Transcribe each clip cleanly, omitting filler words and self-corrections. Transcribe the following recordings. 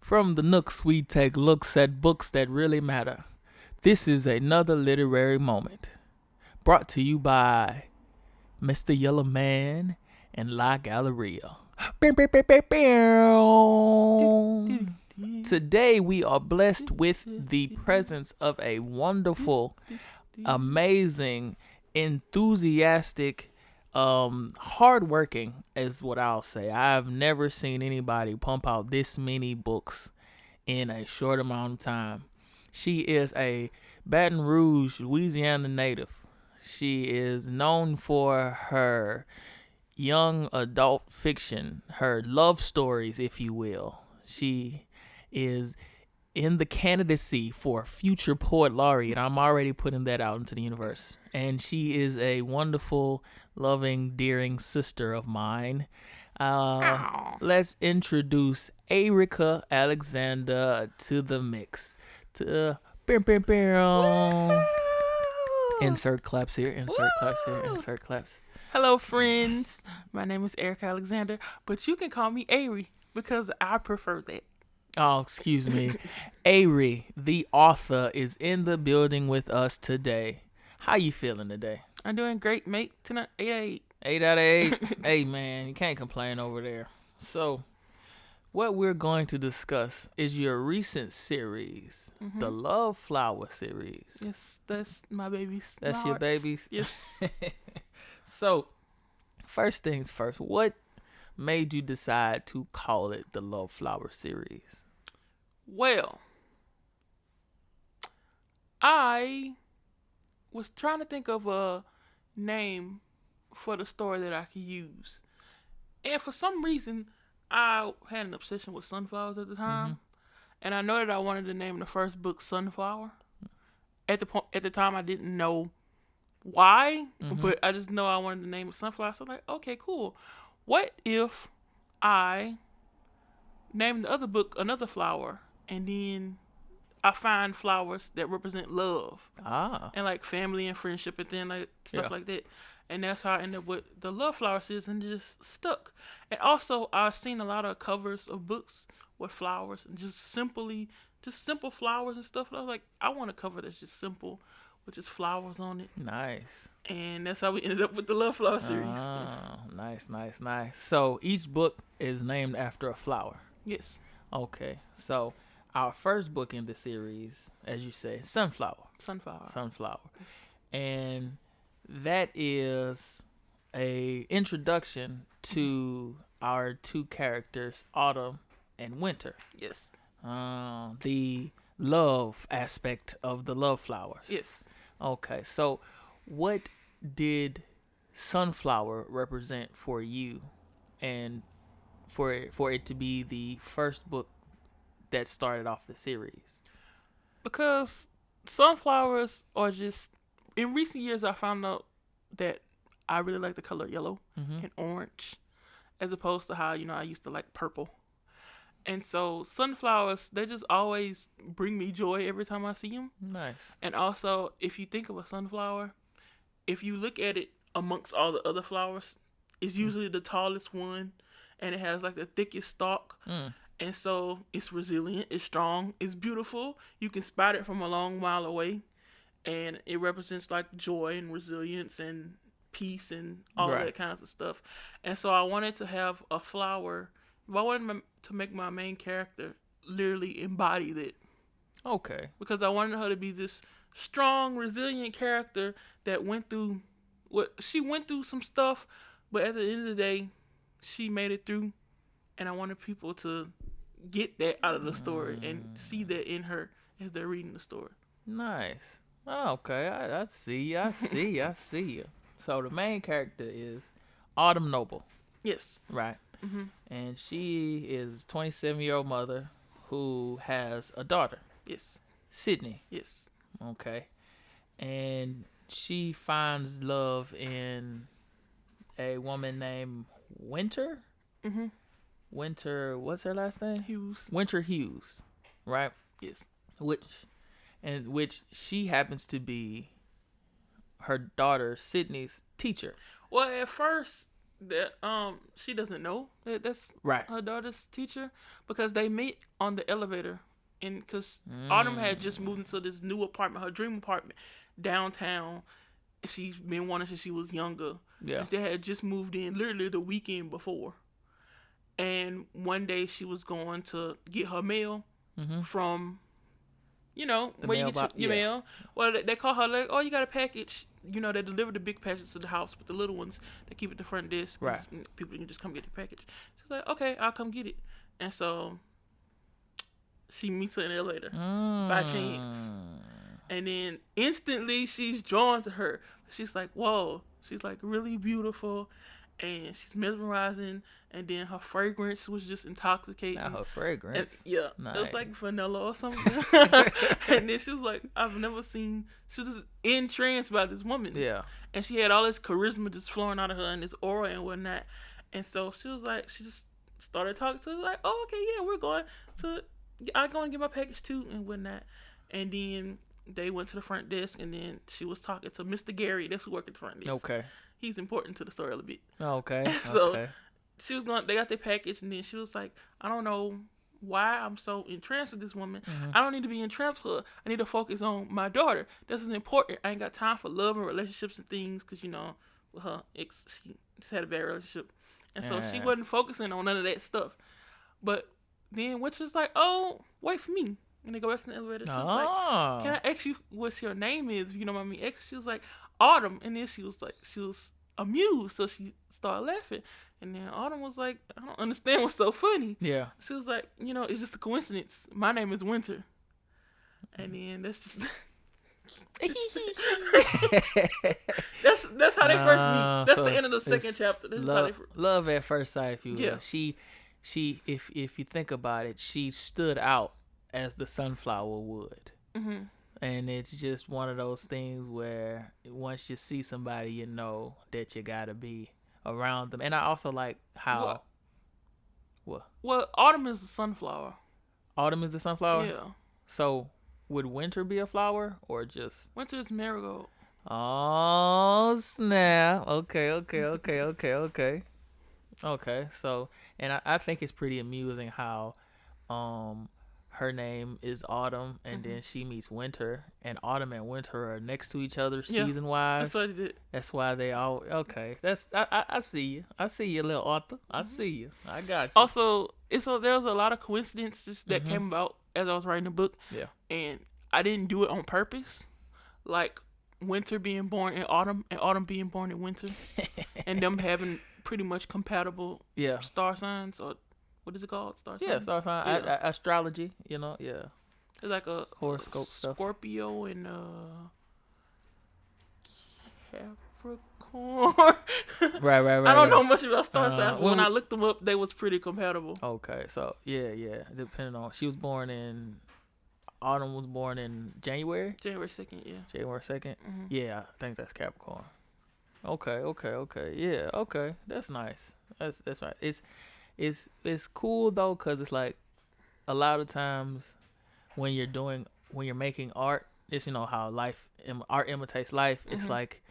From the nooks we take looks at books that really matter. This is another literary moment. Brought to you by Mr. Yellow Man and La Galleria. Today we are blessed with the presence of a wonderful, amazing, enthusiastic, hardworking is what I'll say. I've never seen anybody pump out this many books in a short amount of time. She is a Baton Rouge, Louisiana native. She is known for her young adult fiction, her love stories, if you will. She is in the candidacy for future poet laureate. I'm already putting that out into the universe. And she is a wonderful, loving, dearing sister of mine. Let's introduce Aricka Alexander to the mix. Insert claps here, insert claps here, insert claps. Hello, friends. My name is Aricka Alexander, but you can call me Arii because I prefer that. Oh, excuse me. Arii, the author, is in the building with us today. How you feeling today? I'm doing great, mate. Tonight, 8 8 out of 8. Hey, man, you can't complain over there. So, what we're going to discuss is your recent series, the Love Flower series. Yes, that's my baby's. That's your baby's? Yes. So, first things first, what made you decide to call it the Love Flower series? Well, I was trying to think of a name for the story that I could use. And for some reason, I had an obsession with sunflowers at the time. And I know that I wanted to name the first book Sunflower. At the time, I didn't know why, but I just know I wanted to name it Sunflower. So I'm like, okay, cool. What if I named the other book another flower, and then I find flowers that represent love and like family and friendship, and then like stuff like that. And that's how I ended up with the Love Flower series, and just stuck. And also, I've seen a lot of covers of books with flowers and just simple flowers and stuff. And I was like, I want a cover that's just simple with just flowers on it. Nice. And that's how we ended up with the Love Flower series. Oh, nice. So each book is named after a flower. Yes. Okay. So our first book in the series, as you say, Sunflower. Sunflower. Yes. And that is a introduction to our two characters, Autumn and Winter. Yes. The love aspect of the love flowers. Yes. Okay, so what did Sunflower represent for you, and for it to be the first book that started off the series? Because sunflowers are just, in recent years I found out that I really like the color yellow and orange, as opposed to how, I used to like purple. And so sunflowers, they just always bring me joy every time I see them. Nice. And also, if you think of a sunflower, if you look at it amongst all the other flowers, it's usually the tallest one, and it has like the thickest stalk. And so it's resilient, it's strong, it's beautiful. You can spot it from a long mile away. And it represents like joy and resilience and peace and all that kinds of stuff. And so I wanted to have a flower. I wanted to make my main character literally embody that. Okay. Because I wanted her to be this strong, resilient character that went through some stuff, but at the end of the day, she made it through. And I wanted people to get that out of the story and see that in her as they're reading the story. Nice. Oh, okay, I see you. So the main character is Autumn Noble. Yes. Right. And she is a 27-year-old mother who has a daughter. Yes. Sydney. Yes. Okay. And she finds love in a woman named Winter. Winter, what's her last name? Hughes. Winter Hughes. Right? Yes. Which she happens to be her daughter Sydney's teacher. Well, at first, that she doesn't know that that's Right. her daughter's teacher because they meet on the elevator, and because Autumn Mm. had just moved into this new apartment, her dream apartment downtown. She's been wanting since she was younger, Yeah. and they had just moved in literally the weekend before. And one day she was going to get her mail Mm-hmm. from The where you get mailbox. your Yeah. mail. Well, they call her like, oh, you got a package. They deliver the big packages to the house, but the little ones they keep at the front desk. Right. People can just come get the package. She's like, okay, I'll come get it. And so she meets her in the elevator by chance, and then instantly she's drawn to her. She's like, whoa. She's like really beautiful, and she's mesmerizing. And then her fragrance was just intoxicating. Not her fragrance. And, yeah, nice. It was like vanilla or something. And then she was like, I've never seen. She was just entranced by this woman. Yeah. And she had all this charisma just flowing out of her and this aura and whatnot. And so she was like, she just started talking to her like, oh, okay, yeah, we're going to. I go and get my package too and whatnot. And then they went to the front desk, and then she was talking to Mr. Gary. That's who worked at the front desk. Okay. He's important to the story a little bit. Okay. So okay. she was going. They got their package, and then she was like, I don't know why I'm so entranced with this woman. Mm-hmm. I don't need to be entranced with her. I need to focus on my daughter. This is important. I ain't got time for love and relationships and things because with her ex, she just had a bad relationship, and so she wasn't focusing on none of that stuff. But then Witch was like, oh, wait for me. And they go back to the elevator. She was like, can I ask you what your name is? If you know what I mean. She was like, Autumn. And then she was amused. So she started laughing. And then Autumn was like, I don't understand what's so funny. Yeah. She was like, it's just a coincidence. My name is Winter. And then that's just... that's how they first meet. That's the end of the second chapter. This love at first sight, if you will. Yeah. She if you think about it, she stood out as the sunflower would. Mm-hmm. And it's just one of those things where once you see somebody, you know that you gotta be around them. And I also like how what? Well, Autumn is the sunflower. Autumn is the sunflower? Yeah. So would Winter be a flower or just Winter is marigold. Oh snap. Okay. Okay, so and I think it's pretty amusing how her name is Autumn, and then she meets Winter, and Autumn and Winter are next to each other season wise. That's what it did. That's why they all okay. That's I see you. I see you, little Arthur. I see you. I got you. Also, there was a lot of coincidences that came about as I was writing the book. Yeah. And I didn't do it on purpose. Like Winter being born in Autumn and Autumn being born in Winter, and them having pretty much compatible star signs, or what is it called? Star signs? Yeah, star sign. Yeah. Astrology, yeah. It's like a horoscope stuff. Scorpio and Capricorn. Right. I don't know much about star signs, but when I looked them up, they was pretty compatible. Okay, so yeah. Depending on, she was born in. Autumn was born in January 2nd, yeah. January 2nd? Mm-hmm. Yeah, I think that's Capricorn. Okay. Yeah, okay. That's nice. That's right. It's cool though, cuz it's like a lot of times when you're making art, it's how art imitates life. Mm-hmm. It's like,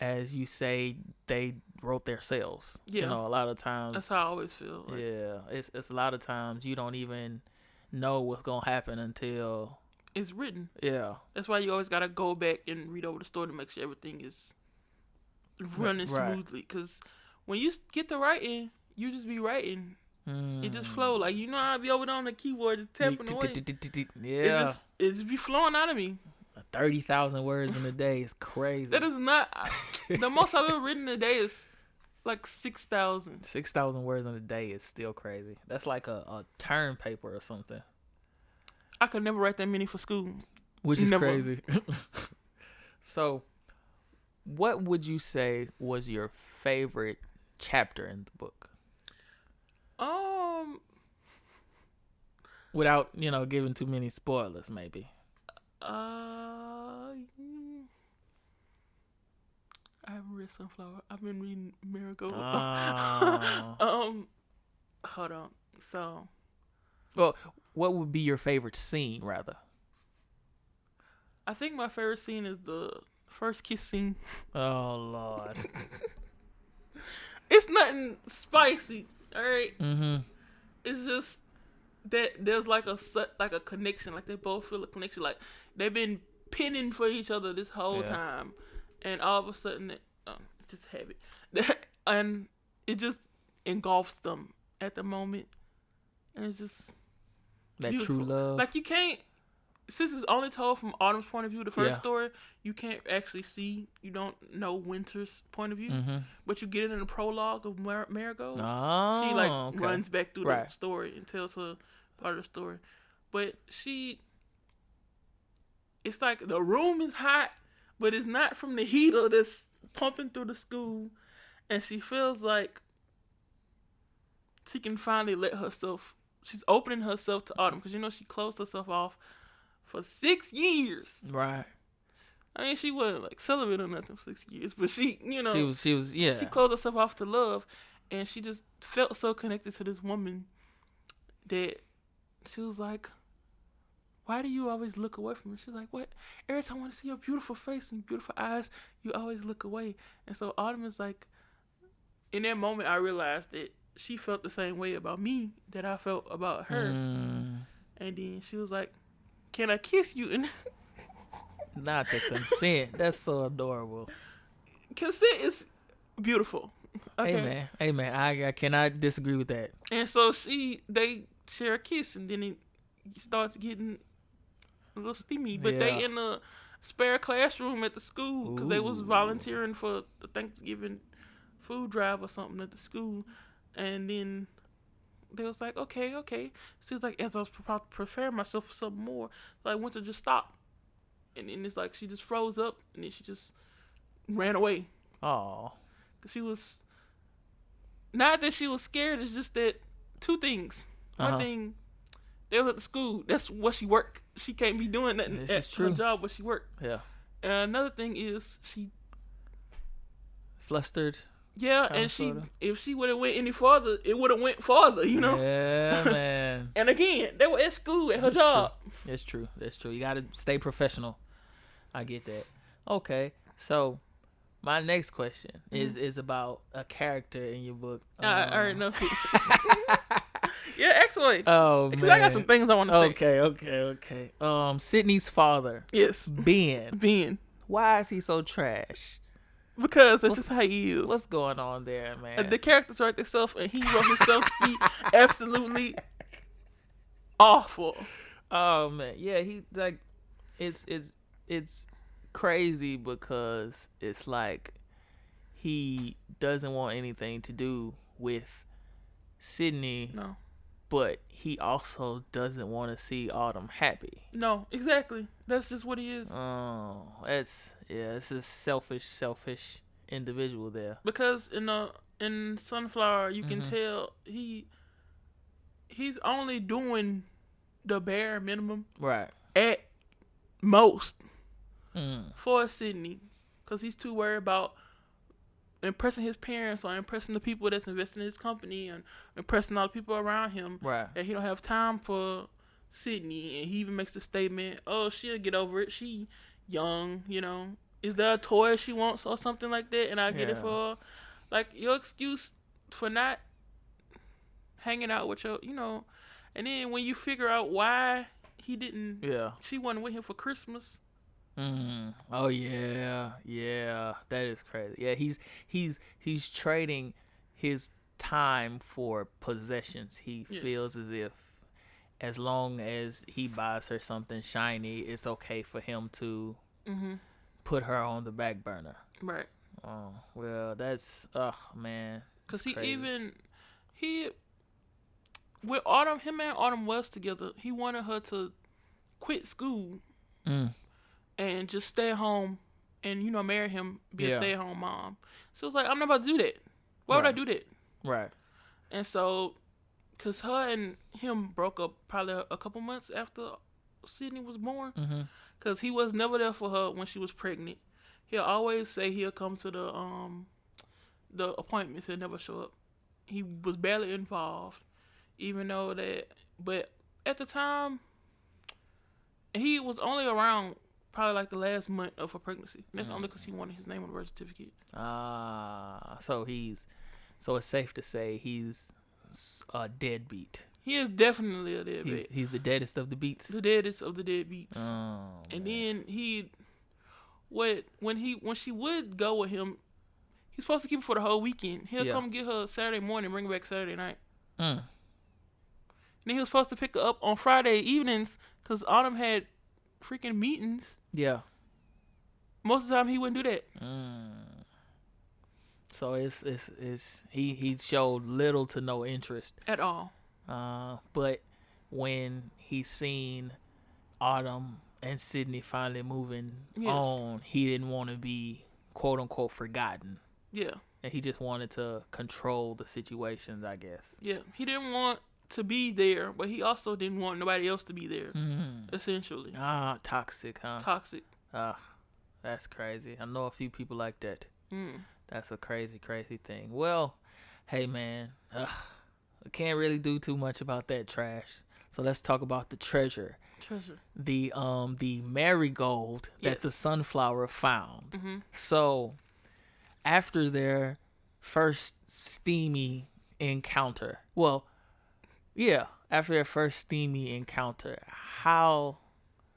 as you say, they wrote themselves. Yeah. A lot of times. That's how I always feel. Like, yeah, it's a lot of times you don't even know what's gonna happen until it's written. Yeah. That's why you always gotta go back and read over the story to make sure everything is running smoothly. Because when you get to writing, you just be writing. It just flow. Like, I'd be over there on the keyboard just tapping away. Yeah. It just be flowing out of me. 30,000 words in a day is crazy. That is not... the most I've ever written in a day is like 6,000. 6,000 words in a day is still crazy. That's like a term paper or something. I could never write that many for school. Which is crazy. So, what would you say was your favorite chapter in the book? Without, giving too many spoilers, maybe. I haven't read Sunflower. I've been reading Marigold. Hold on. So, well, what would be your favorite scene, rather? I think my favorite scene is the first kiss scene. Oh Lord. It's nothing spicy. All right. Mm-hmm. It's just that there's like a connection. Like they both feel a connection. Like they've been pinning for each other this whole Yeah. time, and all of a sudden, it's just habit, and it just engulfs them at the moment, and it's just That beautiful. true love. Like you can't, since it's only told from Autumn's point of view, the first Yeah. story, you can't actually see. You don't know Winter's point of view, Mm-hmm. but you get it in the prologue of Marigold. Oh, She like okay. runs back through Right. the story and tells her part of the story, but it's like the room is hot, but it's not from the heater that's pumping through the school, and she feels like she can finally let herself. She's opening herself to Autumn because she closed herself off for 6 years. Right. I mean, she wasn't like celibate or nothing for 6 years, but she was yeah. she closed herself off to love, and she just felt so connected to this woman that she was like, why do you always look away from me? She's like, what? Every time I want to see your beautiful face and beautiful eyes, you always look away. And so Autumn is like, in that moment, I realized that she felt the same way about me that I felt about her. Mm, And then she was like, can I kiss you? And not the consent. That's so adorable. consent is beautiful. Okay. Amen. I cannot disagree with that. And so they share a kiss, and then it starts getting a little steamy. But Yeah. they in a spare classroom at the school because they was Ooh. volunteering for the Thanksgiving food drive or something at the school. And then they was like, okay. So it's like, as I was preparing myself for something more, so I went to just stop. And then it's like she just froze up, and then she just ran away. Oh. Cause she was, not that she was scared, it's just that two things. One thing, they was at the school. That's what she worked. She can't be doing nothing This at is true. her job, but she worked. Yeah. And another thing is she, Flustered. and if she would have went any farther, it would have went farther, Yeah, man. And again, they were at school at her That's job. True. That's true. You gotta stay professional. I get that. Okay, so my next question is about a character in your book. I already know. Yeah, excellent. Oh man, because I got some things I want to say. Okay. Sydney's father. Yes, Ben. Why is he so trash? Because that's just how he is. What's going on there, man? The characters write themselves, and he wrote himself to be absolutely awful. Oh man, yeah, he like, it's crazy because it's like he doesn't want anything to do with Sydney. No. But he also doesn't want to see Autumn happy. No, exactly. That's just what he is. Oh, it's a selfish individual there. Because in Sunflower, you can tell he's only doing the bare minimum, right? At most, for Sydney, because he's too worried about impressing his parents or impressing the people that's investing in his company and impressing all the people around him. Right. And he don't have time for Sydney. And he even makes the statement, oh, she'll get over it. She young, Is there a toy she wants or something like that? And I'll get it for her. Like, your excuse for not hanging out with your, And then when you figure out why he didn't, she wasn't with him for Christmas. Oh yeah, that is crazy. Yeah, he's trading his time for possessions. He feels as if as long as he buys her something shiny, it's okay for him to put her on the back burner. Right. Oh well, that's man. Because with Autumn, him and Autumn was together. He wanted her to quit school. And just stay at home and, marry him, be a stay-at-home mom. So it's like, I'm not about to do that. Why would I do that? Right. And so, because her and him broke up probably a couple months after Sydney was born. Because he was never there for her when she was pregnant. He'll always say he'll come to the appointments. He'll never show up. He was barely involved. Even though but at the time, he was only around probably like the last month of her pregnancy. And that's only because he wanted his name on the birth certificate. So he's So it's safe to say he's a deadbeat. He is definitely a deadbeat. He's the deadest of the beats. The deadest of the deadbeats. Oh, and man. then when she would go with him, he's supposed to keep her for the whole weekend. He'll come get her Saturday morning, bring her back Saturday night. And then he was supposed to pick her up on Friday evenings because Autumn had freaking meetings. Yeah. Most of the time he wouldn't do that. So he showed little to no interest at all. But when he seen Autumn and Sydney finally moving on, he didn't want to be quote unquote forgotten. Yeah. And he just wanted to control the situations, I guess. Yeah. He didn't want to be there, but he also didn't want nobody else to be there. Essentially. Toxic, huh? Toxic. That's crazy. I know a few people like that. That's a crazy, crazy thing. Well, hey man, I can't really do too much about that trash. So let's talk about the treasure. The marigold that the sunflower found. So after their first steamy encounter, how,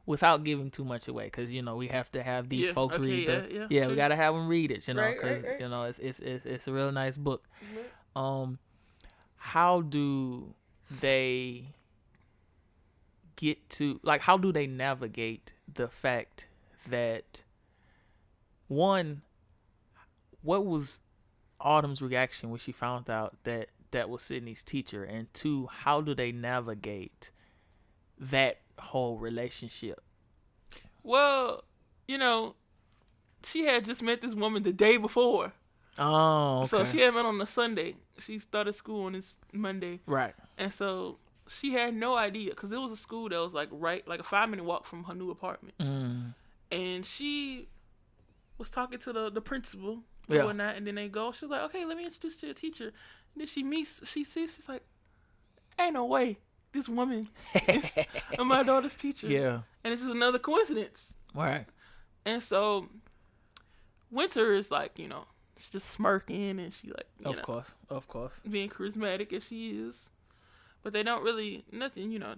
without giving too much away, because we have to have these folks read we gotta have them read it, because it's a real nice book. How do they get to, like, how do they navigate the fact that, one, what was Autumn's reaction when she found out that was Sydney's teacher, and two, how do they navigate that whole relationship? Well, she had just met this woman the day before. Oh, okay. So she had met on the Sunday. She started school on this Monday. Right. And so she had no idea, because it was a school that was like a 5-minute walk from her new apartment. And she was talking to the principal and whatnot, and then they go, she was like, okay, let me introduce you to your teacher. And then she sees, she's like, ain't no way this woman is my daughter's teacher. Yeah. And it's just another coincidence. Right. And so Winter is like, she's just smirking, and she like, of course, being charismatic as she is. But they don't really, they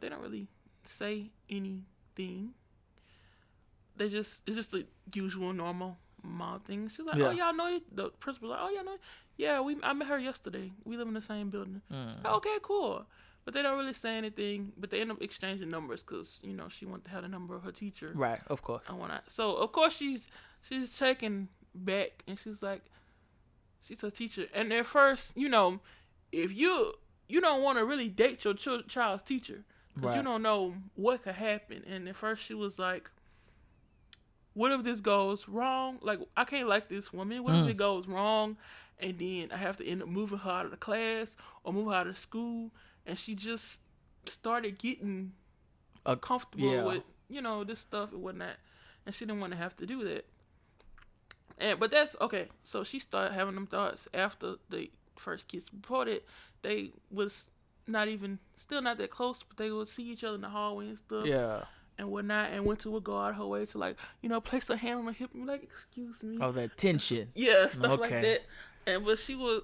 don't really say anything. It's just the usual normal mom thing. She's like, oh, y'all know it? The principal's like, oh, y'all know it? Yeah, I met her yesterday. We live in the same building. Okay, cool. But they don't really say anything. But they end up exchanging numbers because, she wanted to have the number of her teacher. Right, of course. So, of course, she's taken back, and she's like, she's her teacher. And at first, if you don't want to really date your child's teacher, because you don't know what could happen. And at first she was like, what if this goes wrong? Like, I can't like this woman. What if it goes wrong? And then I have to end up moving her out of the class or move her out of school. And she just started getting comfortable with, this stuff and whatnot. And she didn't want to have to do that. But that's okay. So she started having them thoughts after the first kiss. Before that, they was still not that close, but they would see each other in the hallway and stuff. Yeah. And whatnot. And Winter would go out of her way to, like, place her hand on her hip and be like, excuse me. Oh, that tension. Yeah, stuff like that. But she would,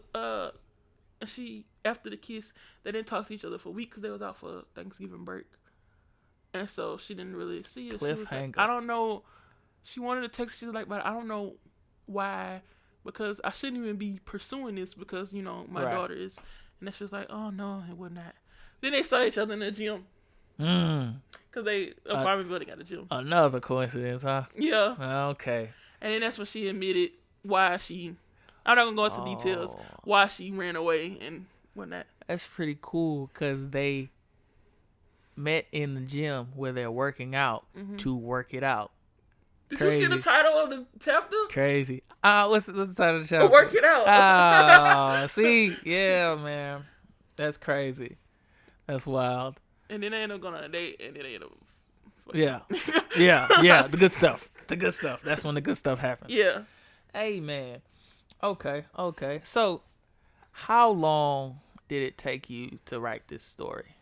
after the kiss, they didn't talk to each other for a week because they was out for Thanksgiving break. And so she didn't really see it. Cliffhanger. I don't know. She wanted to text. She was like, but I don't know why, because I shouldn't even be pursuing this because, my daughter is. And then she was like, oh, no, it would not. Then they saw each other in the gym. Because they apartment building got a gym. Another coincidence, huh? Yeah. Okay. And then that's when she admitted why she, I'm not going to go into details, why she ran away and whatnot. That's pretty cool because they met in the gym where they're working out to work it out. Did you see the title of the chapter? Crazy. What's the title of the chapter? Work it out. See? Yeah, man. That's crazy. That's wild. And then they end up going on a date, and then they end up... Yeah. The good stuff. That's when the good stuff happens. Yeah. Hey, man. Okay. So, how long did it take you to write this story?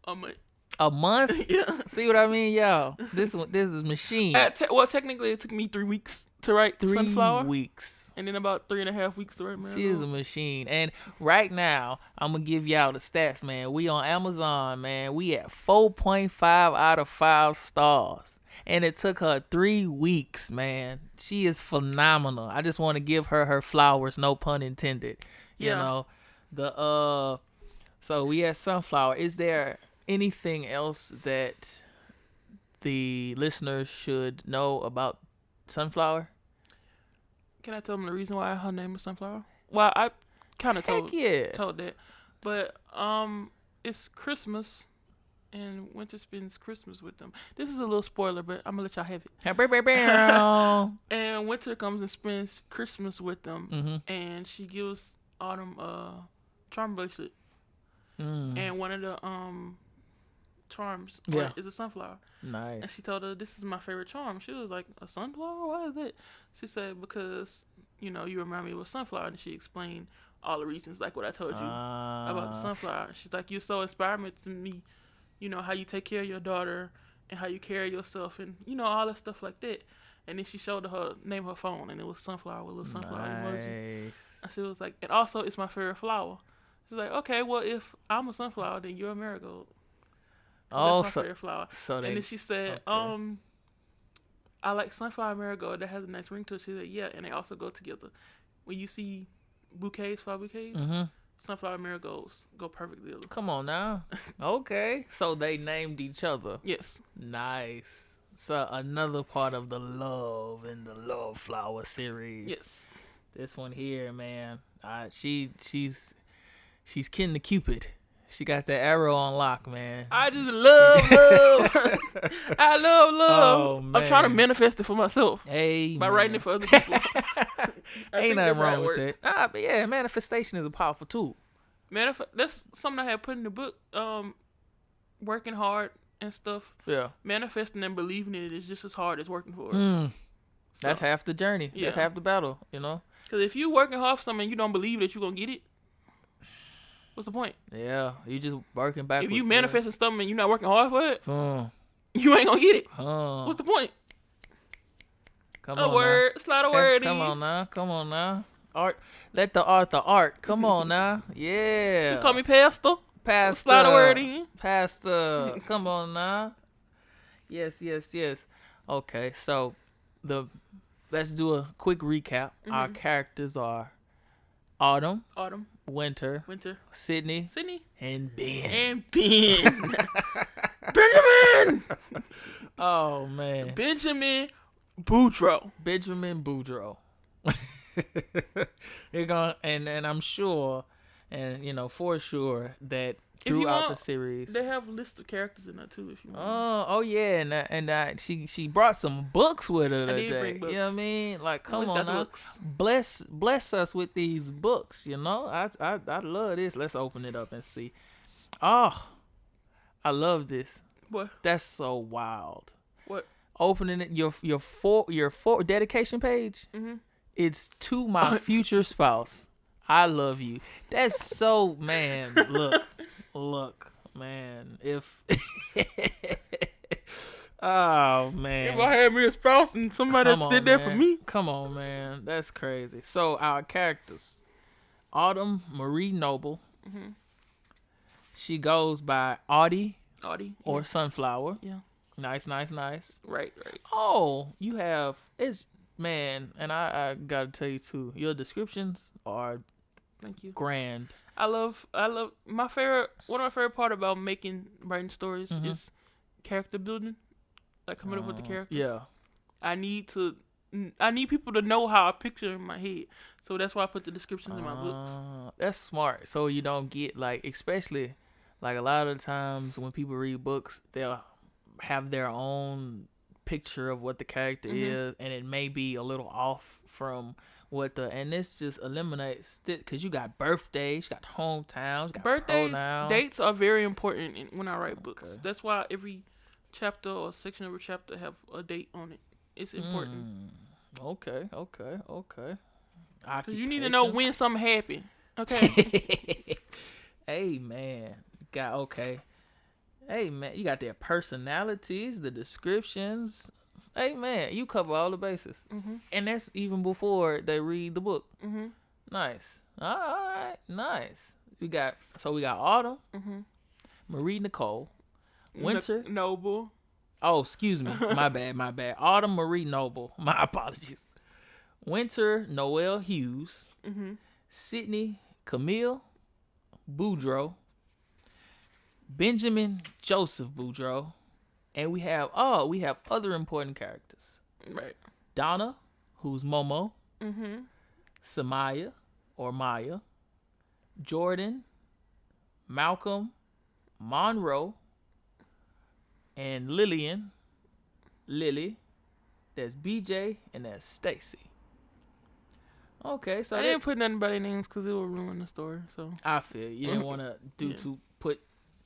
A month. A month? Yeah. See what I mean, y'all? This is machine. Well, technically, it took me 3 weeks. to write 3 sunflower, weeks. and then about 3.5 weeks to write marigold. She is a machine. And right now, I'm going to give y'all the stats, man. We on Amazon, man. We at 4.5 out of 5 stars. And it took her 3 weeks, man. She is phenomenal. I just want to give her flowers, no pun intended. You know, so we had Sunflower. Is there anything else that the listeners should know about Sunflower? Can I tell them the reason why her name is Sunflower? Well, I kind of told that, but it's Christmas, and Winter spends Christmas with them. This is a little spoiler, but I'm gonna let y'all have it. And Winter comes and spends Christmas with them, and she gives Autumn a charm bracelet, and one of the charms is a sunflower. Nice. And she told her, "This is my favorite charm." She was like, "A sunflower? Why is that?" She said, "Because you remind me of a sunflower." And she explained all the reasons, like what I told you about the sunflower. She's like, "You're so inspiring to me. How you take care of your daughter and how you carry yourself, and all that stuff like that." And then she showed her name her phone, and it was sunflower with a little sunflower emoji. And she was like, "And also, it's my favorite flower." She's like, "Okay, well, if I'm a sunflower, then you're a marigold." That's my favorite flower. And then she said, okay. I like sunflower marigold that has a nice ring to it. She said, yeah, and they also go together. When you see flower bouquets, sunflower marigolds go perfectly together. Come on now. Okay. So they named each other. Yes. Nice. So another part of the love in the Love Flower series. Yes. This one here, man. She's kin to Cupid. She got that arrow on lock, man. I just love. I love love. Oh, man. I'm trying to manifest it for myself. Hey, by writing it for other people. Ain't nothing wrong with that. But yeah, manifestation is a powerful tool. That's something I had put in the book. Working hard and stuff. Yeah. Manifesting and believing in it is just as hard as working for it. So, that's half the journey. Yeah. That's half the battle, Because if you working hard for something and you don't believe that you're going to get it, what's the point? Yeah, you just working backwards. If you manifesting something and you're not working hard for it, you ain't going to get it. What's the point? Come on word. Now. Slide a word in. Come on now. Art. Let the art. Come on now. Yeah. You call me Pastor? Pastor. Slide a word in. Pastor. Come on now. Yes. Okay, so let's do a quick recap. Our characters are Autumn. Winter. Sydney. And Ben. Benjamin. Oh, man. Benjamin Boudreaux. You're gonna, and I'm sure, and for sure that throughout the series they have a list of characters in that too. If you want. Oh yeah, and she brought some books with her today. Books. You know what I mean? Like, come on now, bless us with these books. I love this. Let's open it up and see. Oh, I love this. What? That's so wild. What? Opening it, your dedication page. It's to my future spouse. I love you. That's so, man. Look, man. If oh, man. If I had me a spouse and somebody else did that for me. Come on, man. That's crazy. So our characters: Autumn Marie Noble. She goes by Arii or Sunflower. Yeah. Nice. Right. Oh, you have man, and I gotta tell you too. Your descriptions are thank you grand. I love my favorite. One of my favorite part about writing stories is character building, like coming up with the characters. Yeah. I need people to know how I picture in my head, so that's why I put the descriptions in my books. That's smart. So you don't get especially a lot of times when people read books, they'll have their own picture of what the character is, and it may be a little off from and this just eliminates it, because you got birthdays, you got hometowns, you got birthdays, pronouns. Dates are very important when I write books. That's why every chapter or section of a chapter have a date on it. It's important. Okay. Because you need to know when something happened. Okay. Hey man, Hey man, you got their personalities, the descriptions. Hey man, you cover all the bases, and that's even before they read the book. Nice. All right, nice. We got Autumn, Marie Nicole, Winter. Noble. Oh, excuse me. My bad. Autumn Marie Noble. My apologies. Winter Noel Hughes. Sydney Camille Boudreaux. Benjamin Joseph Boudreaux. And we have other important characters. Right. Donna, who's Momo. Samaya or Maya. Jordan. Malcolm. Monroe. And Lillian. Lily. That's BJ and that's Stacy. Okay, so I didn't put nothing but their names because it would ruin the story. So I feel you didn't want to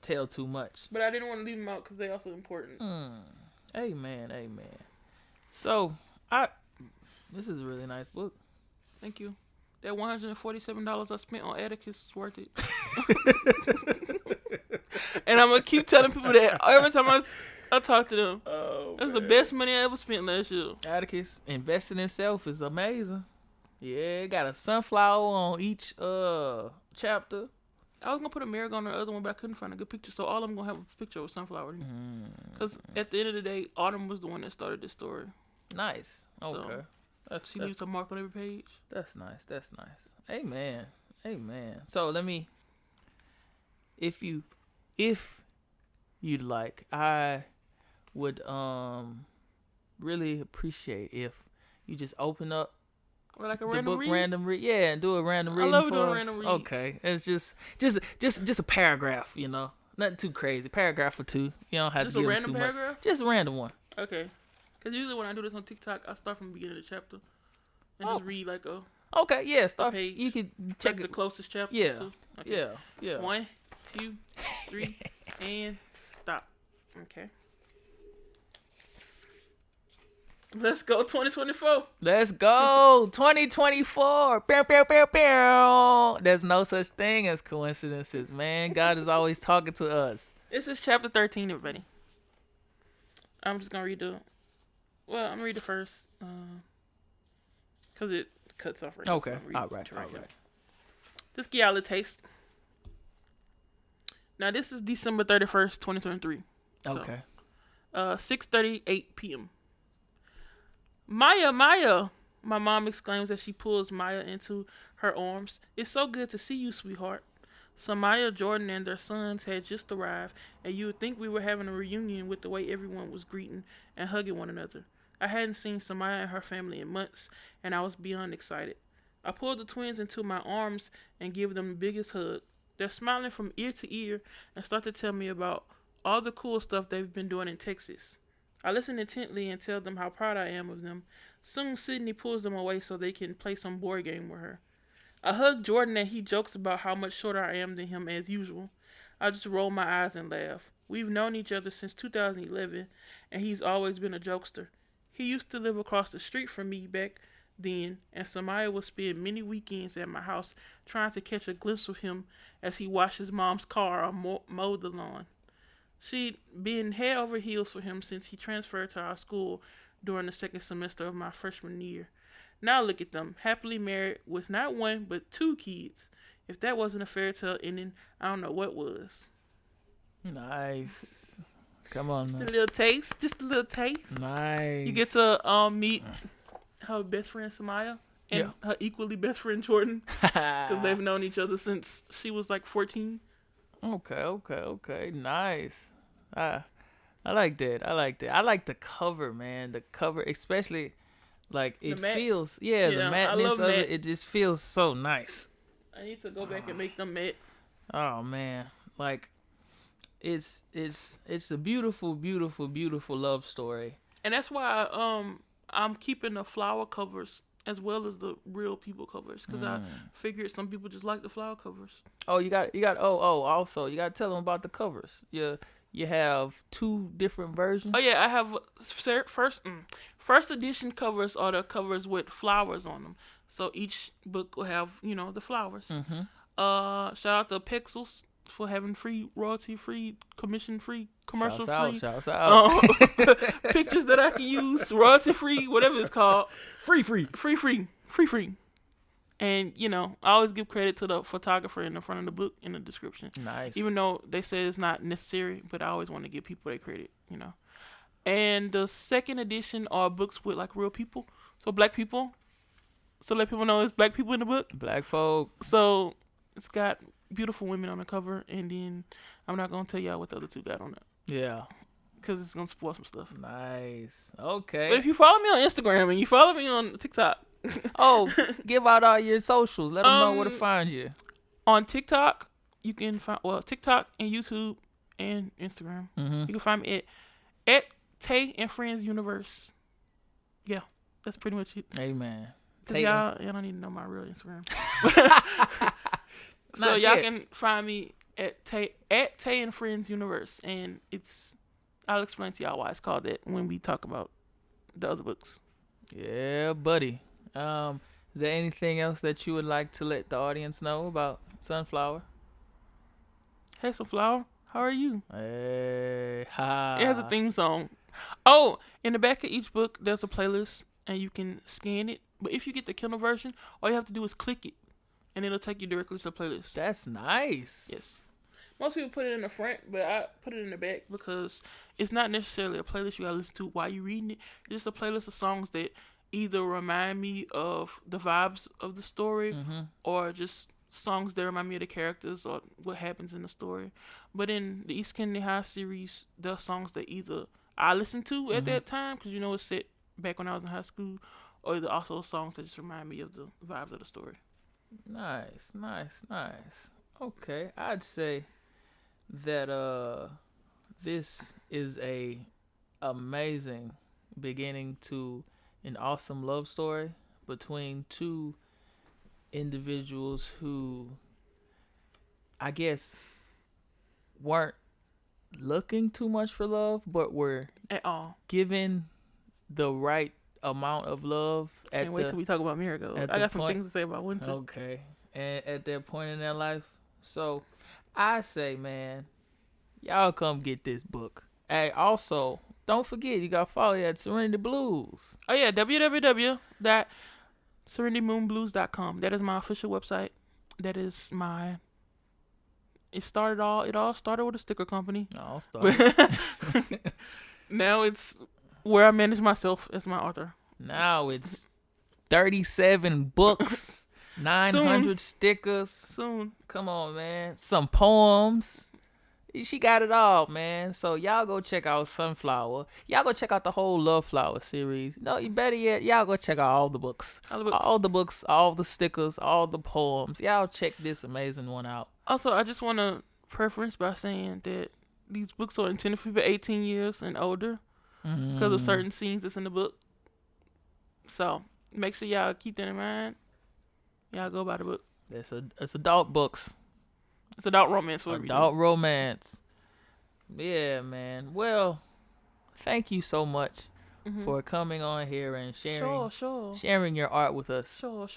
tell too much. But I didn't want to leave them out because they also important. Amen. So this is a really nice book. Thank you. That $147 I spent on Atticus is worth it. And I'm gonna keep telling people that every time I talk to them. Oh, that's the best money I ever spent last year. Atticus investing in self is amazing. Yeah, got a sunflower on each chapter. I was gonna put a marigold on the other one, but I couldn't find a good picture, so all I'm gonna have a picture of a sunflower. Because at the end of the day, Autumn was the one that started this story. Nice. Okay. So she leaves a mark on every page. That's nice. Amen. So let me, if you'd like, I would really appreciate if you just open up like a the random book read? random read. Yeah, and do a random reading love for doing us. random reads. Okay, it's just a paragraph, nothing too crazy. Paragraph or two. You don't have just to a give random too paragraph? much. Just a random one. Okay. Because usually when I do this on TikTok, I start from the beginning of the chapter and just read like a Okay, yeah, start. page. You can check check the closest chapter. Yeah, to. Okay. yeah. 1, 2, 3, and stop. Okay. Let's go 2024. Let's go 2024. Pew, pew, pew, pew. There's no such thing as coincidences, man. God is always talking to us. This is chapter 13, everybody. I'm just gonna read I'm gonna read the first, cause it cuts off right now. Okay, So all right. This give y'all a taste. Now this is December 31st, 2023. Okay. 6:38 p.m. Maya, my mom exclaims as she pulls Maya into her arms. It's so good to see you, sweetheart. Samaya, Jordan, and their sons had just arrived, and you would think we were having a reunion with the way everyone was greeting and hugging one another. I hadn't seen Samaya and her family in months, and I was beyond excited. I pulled the twins into my arms and gave them the biggest hug. They're smiling from ear to ear and start to tell me about all the cool stuff they've been doing in Texas. I listen intently and tell them how proud I am of them. Soon Sydney pulls them away so they can play some board game with her. I hug Jordan and he jokes about how much shorter I am than him as usual. I just roll my eyes and laugh. We've known each other since 2011 and he's always been a jokester. He used to live across the street from me back then, and Samaya would spend many weekends at my house trying to catch a glimpse of him as he washed his mom's car or mowed the lawn. She'd been head over heels for him since he transferred to our school during the second semester of my freshman year. Now look at them, happily married with not one but 2 kids. If that wasn't a fairy tale ending, I don't know what was. Nice. Come on, Just a little taste. Nice. You get to meet her best friend Samaya and her equally best friend Jordan, because they've known each other since she was like 14. Okay. Nice. I like that. I like the cover, man. The cover, especially, like, it feels, the matness of it. It just feels so nice. I need to go back and make them matte. Oh man, like, it's a beautiful love story. And that's why I'm keeping the flower covers as well as the real people covers, because I figured some people just like the flower covers. Oh, also you got to tell them about the covers. You have 2 different versions. Oh yeah, I have first edition covers are the covers with flowers on them. So each book will have, the flowers. Shout out to Pixels for having free, royalty free, commission free, commercial Shouts free out. Shouts out. pictures that I can use, royalty free, whatever it's called. Free. And, I always give credit to the photographer in the front of the book in the description. Nice. Even though they say it's not necessary, but I always want to give people their credit, And the second edition are books with, like, real people. So, black people. So, let people know it's black people in the book. Black folk. So, it's got beautiful women on the cover. And then I'm not going to tell y'all what the other two got on it. Yeah. Because it's going to spoil some stuff. Nice. Okay. But if you follow me on Instagram and you follow me on TikTok. Oh, give out all your socials. Let them know where to find you. On TikTok, you can find, TikTok and YouTube and Instagram. Mm-hmm. You can find me at Tay and Friends Universe. Yeah, that's pretty much it. Amen. Cause y'all don't need to know my real Instagram. So y'all can find me at Tay and Friends Universe, and I'll explain to y'all why it's called that when we talk about the other books. Yeah, buddy. Is there anything else that you would like to let the audience know about Sunflower? Hey, Sunflower, how are you? Hey, ha. It has a theme song. Oh, in the back of each book, there's a playlist, and you can scan it. But if you get the Kindle version, all you have to do is click it, and it'll take you directly to the playlist. That's nice. Yes. Most people put it in the front, but I put it in the back because it's not necessarily a playlist you gotta listen to while you're reading it. It's just a playlist of songs that either remind me of the vibes of the story, or just songs that remind me of the characters or what happens in the story. But in the East Kennedy High series, there are songs that either I listened to at that time, because it's set back when I was in high school, or there are also songs that just remind me of the vibes of the story. Nice. Okay, I'd say that this is a amazing beginning to an awesome love story between two individuals who, I guess, weren't looking too much for love, but were at all given the right amount of love. Can't wait till we talk about Marigold. I got some things to say about Winter. Okay, and at that point in their life, so I say, man, y'all come get this book. Hey, also, don't forget, you got to follow you at Serenity Blues. Oh, yeah, www.serenitymoonblues.com. That is my official website. That is my... It all started with a sticker company. Oh, started. Now it's where I manage myself as my author. Now it's 37 books, 900 stickers. Soon. Come on, man. Some poems. She got it all, man. So y'all go check out Sunflower. Y'all go check out the whole Love Flower series. No, you better yet, y'all go check out all the books. All the stickers, all the poems. Y'all check this amazing one out. Also, I just want to preference by saying that these books are intended for people 18 years and older because of certain scenes that's in the book. So make sure y'all keep that in mind. Y'all go buy the book. It's adult books. It's adult romance for a reason. Adult romance. Yeah, man. Well, thank you so much for coming on here and sharing your art with us. Sure.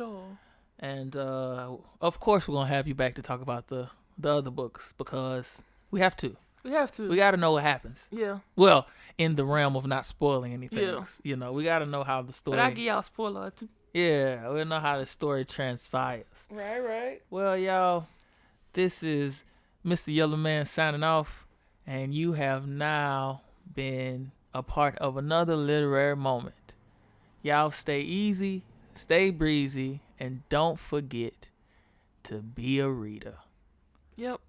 And of course, we're gonna have you back to talk about the other books because we have to. We got to know what happens. Yeah. Well, in the realm of not spoiling anything. Yeah. We got to know how the story. But I give y'all a spoiler too. Yeah, we know how the story transpires. Right. Well, y'all, this is Mr. Yellow Man signing off, and you have now been a part of another literary moment. Y'all stay easy, stay breezy, and don't forget to be a reader. Yep.